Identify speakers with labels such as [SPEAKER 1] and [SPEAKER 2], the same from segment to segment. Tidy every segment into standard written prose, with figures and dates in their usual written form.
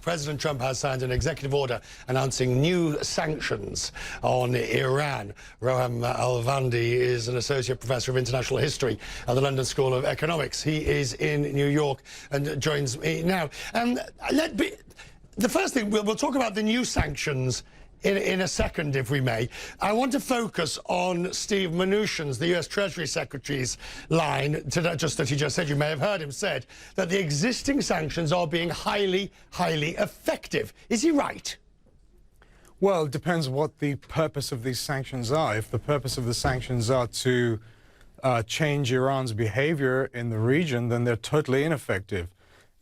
[SPEAKER 1] President Trump has signed an executive order announcing new sanctions on Iran. Rohan Alvandi is an associate professor of international history at the London School of Economics. He is in New York and joins me now. The first thing, we'll talk about the new sanctions in a second, if we may. I want to focus on Steve Mnuchin's, the US Treasury Secretary's line, that he just said, you may have heard him said, that the existing sanctions are being highly effective. Is he right?
[SPEAKER 2] Well, it depends what the purpose of these sanctions are. If the purpose of the sanctions are to change Iran's behavior in the region, then they're totally ineffective.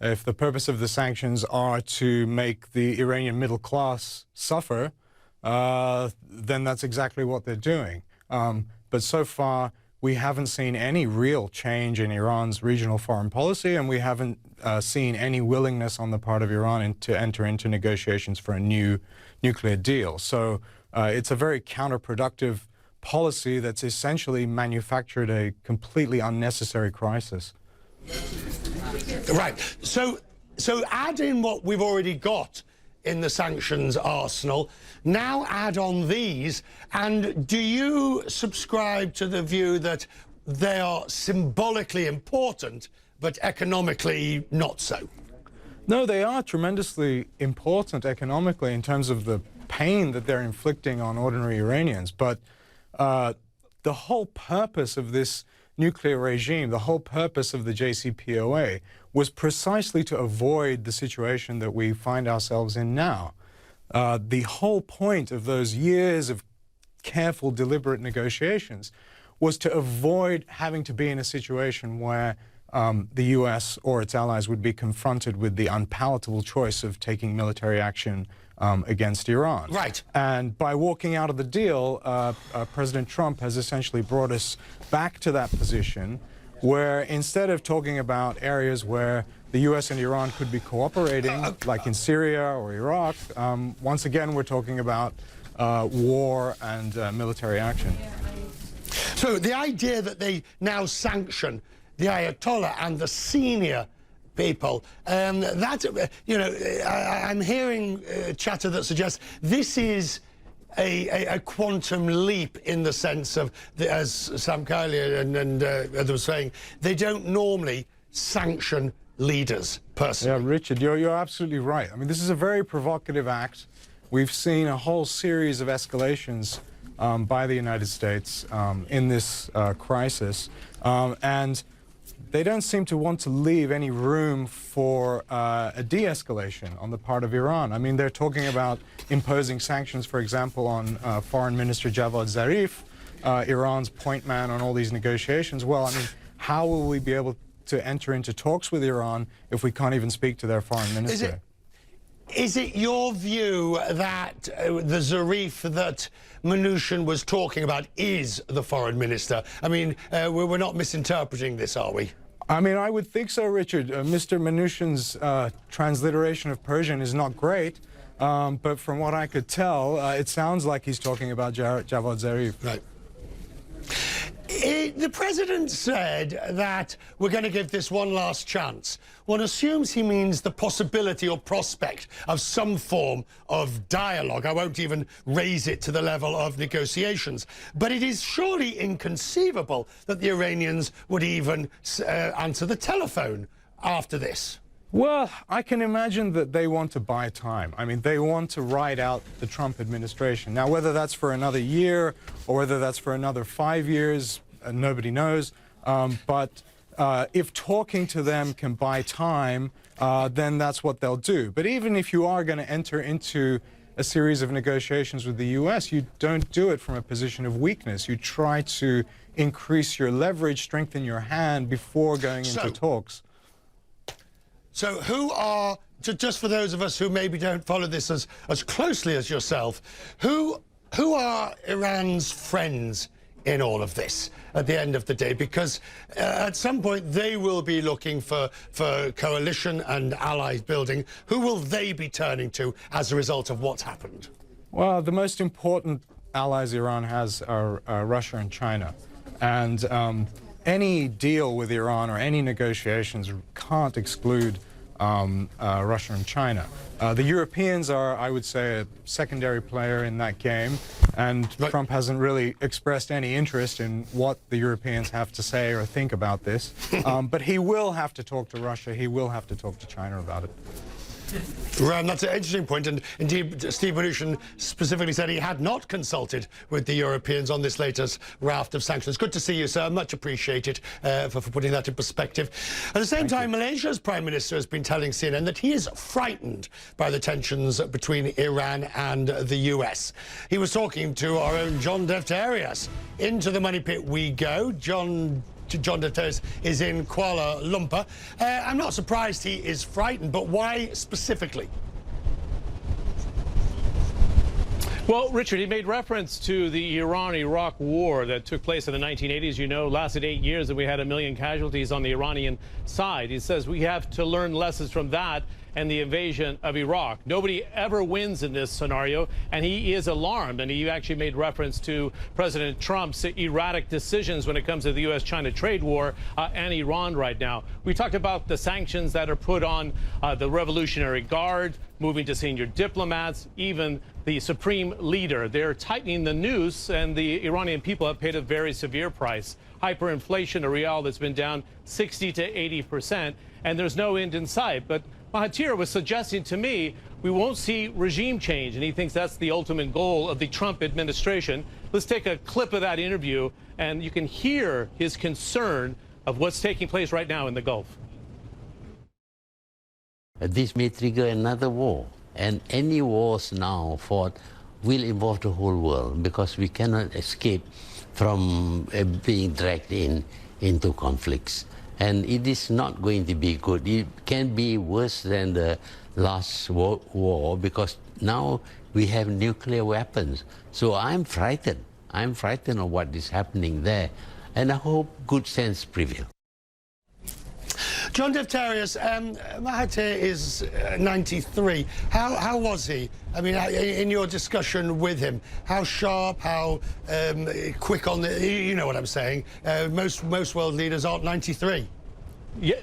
[SPEAKER 2] If the purpose of the sanctions are to make the Iranian middle class suffer, then that's exactly what they're doing. But so far, we haven't seen any real change in Iran's regional foreign policy, and we haven't seen any willingness on the part of Iran to enter into negotiations for a new nuclear deal. So it's a very counterproductive policy that's essentially manufactured a completely unnecessary crisis.
[SPEAKER 1] Right. So add in what we've already got in the sanctions arsenal. Now add on these. And do you subscribe to the view that they are symbolically important, but economically not so?
[SPEAKER 2] No, they are tremendously important economically in terms of the pain that they're inflicting on ordinary Iranians. But the whole purpose of this nuclear regime, the whole purpose of the JCPOA was precisely to avoid the situation that we find ourselves in now. The whole point of those years of careful, deliberate negotiations was to avoid having to be in a situation where the US or its allies would be confronted with the unpalatable choice of taking military action against Iran.
[SPEAKER 1] Right.
[SPEAKER 2] And by walking out of the deal, President Trump has essentially brought us back to that position where instead of talking about areas where the US and Iran could be cooperating, like in Syria or Iraq, once again we're talking about war and military action.
[SPEAKER 1] So the idea that they now sanction the Ayatollah and the senior people, I'm hearing chatter that suggests this is a quantum leap in the sense of, as Sam Kiley and others were saying, they don't normally sanction leaders personally.
[SPEAKER 2] Yeah, Richard, you're absolutely right. I mean, this is a very provocative act. We've seen a whole series of escalations by the United States in this crisis, and they don't seem to want to leave any room for a de-escalation on the part of Iran. I mean, they're talking about imposing sanctions, for example, on Foreign Minister Javad Zarif, Iran's point man on all these negotiations. Well, I mean, how will we be able to enter into talks with Iran if we can't even speak to their foreign minister?
[SPEAKER 1] Is it your view that the Zarif that Mnuchin was talking about is the foreign minister? I mean, we're not misinterpreting this, are we?
[SPEAKER 2] I mean, I would think so, Richard. Mr. Mnuchin's transliteration of Persian is not great, but from what I could tell, it sounds like he's talking about Javad Zarif.
[SPEAKER 1] Right. The president said that we're going to give this one last chance. One assumes he means the possibility or prospect of some form of dialogue. I won't even raise it to the level of negotiations. But it is surely inconceivable that the Iranians would even answer the telephone after this.
[SPEAKER 2] Well, I can imagine that they want to buy time. I mean, they want to ride out the Trump administration. Now, whether that's for another year or whether that's for another 5 years, nobody knows. But if talking to them can buy time, then that's what they'll do. But even if you are going to enter into a series of negotiations with the US, you don't do it from a position of weakness. You try to increase your leverage, strengthen your hand before going into talks.
[SPEAKER 1] So who are, just for those of us who maybe don't follow this as closely as yourself, who are Iran's friends in all of this at the end of the day? Because at some point they will be looking for coalition and allies building. Who will they be turning to as a result of what's happened?
[SPEAKER 2] Well, the most important allies Iran has are Russia and China. And any deal with Iran or any negotiations can't exclude Russia and China. The Europeans are, I would say, a secondary player in that game, and
[SPEAKER 1] Right.
[SPEAKER 2] Trump hasn't really expressed any interest in what the Europeans have to say or think about this. But he will have to talk to Russia, he will have to talk to China about it.
[SPEAKER 1] Ram, that's an interesting point, and indeed Steve Mnuchin specifically said he had not consulted with the Europeans on this latest raft of sanctions. Good to see you, sir. Much appreciated for putting that in perspective. At the same time, Malaysia's Prime Minister has been telling CNN that he is frightened by the tensions between Iran and the US. He was talking to our own John Defterios. Into the money pit we go. John Defterios is in Kuala Lumpur. I'm not surprised he is frightened, but why specifically?
[SPEAKER 3] Well, Richard, he made reference to the Iran-Iraq war that took place in the 1980s, you know, lasted 8 years, and we had 1 million casualties on the Iranian side. He says we have to learn lessons from that and the invasion of Iraq. Nobody ever wins in this scenario, and he is alarmed, and he actually made reference to President Trump's erratic decisions when it comes to the U.S.-China trade war and Iran right now. We talked about the sanctions that are put on the Revolutionary Guard, moving to senior diplomats, even the supreme leader. They're tightening the noose, and the Iranian people have paid a very severe price. Hyperinflation, a rial that's been down 60 to 80%, and there's no end in sight. But Mahathir was suggesting to me we won't see regime change, and he thinks that's the ultimate goal of the Trump administration. Let's take a clip of that interview, and you can hear his concern of what's taking place right now in the Gulf.
[SPEAKER 4] This may trigger another war, and any wars now fought will involve the whole world, because we cannot escape from being dragged into conflicts. And it is not going to be good. It can be worse than the last war, because now we have nuclear weapons. So I'm frightened. I'm frightened of what is happening there, and I hope good sense prevails.
[SPEAKER 1] John Defterios, Mahathir is 93. How was he? I mean, in your discussion with him, how sharp, how quick on the... You know what I'm saying. Most world leaders aren't 93.
[SPEAKER 3] Yeah.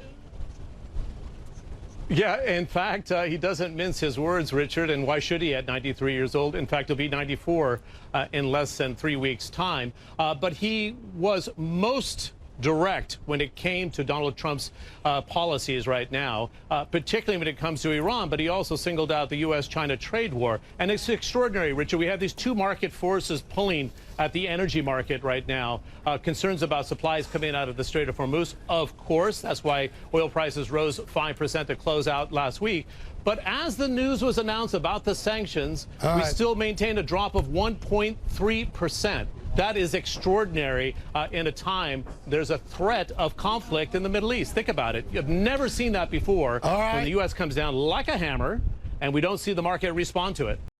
[SPEAKER 3] Yeah, in fact, he doesn't mince his words, Richard, and why should he at 93 years old? In fact, he'll be 94 in less than 3 weeks' time. But he was most direct when it came to Donald Trump's policies right now, particularly when it comes to Iran, but he also singled out the U.S.-China trade war. And it's extraordinary, Richard. We have these two market forces pulling at the energy market right now. Concerns about supplies coming out of the Strait of Hormuz, of course. That's why oil prices rose 5% to close out last week. But as the news was announced about the sanctions, we still maintained a drop of 1.3%. That is extraordinary in a time there's a threat of conflict in the Middle East. Think about it. You've never seen that before when the U.S. comes down like a hammer and we don't see the market respond to it.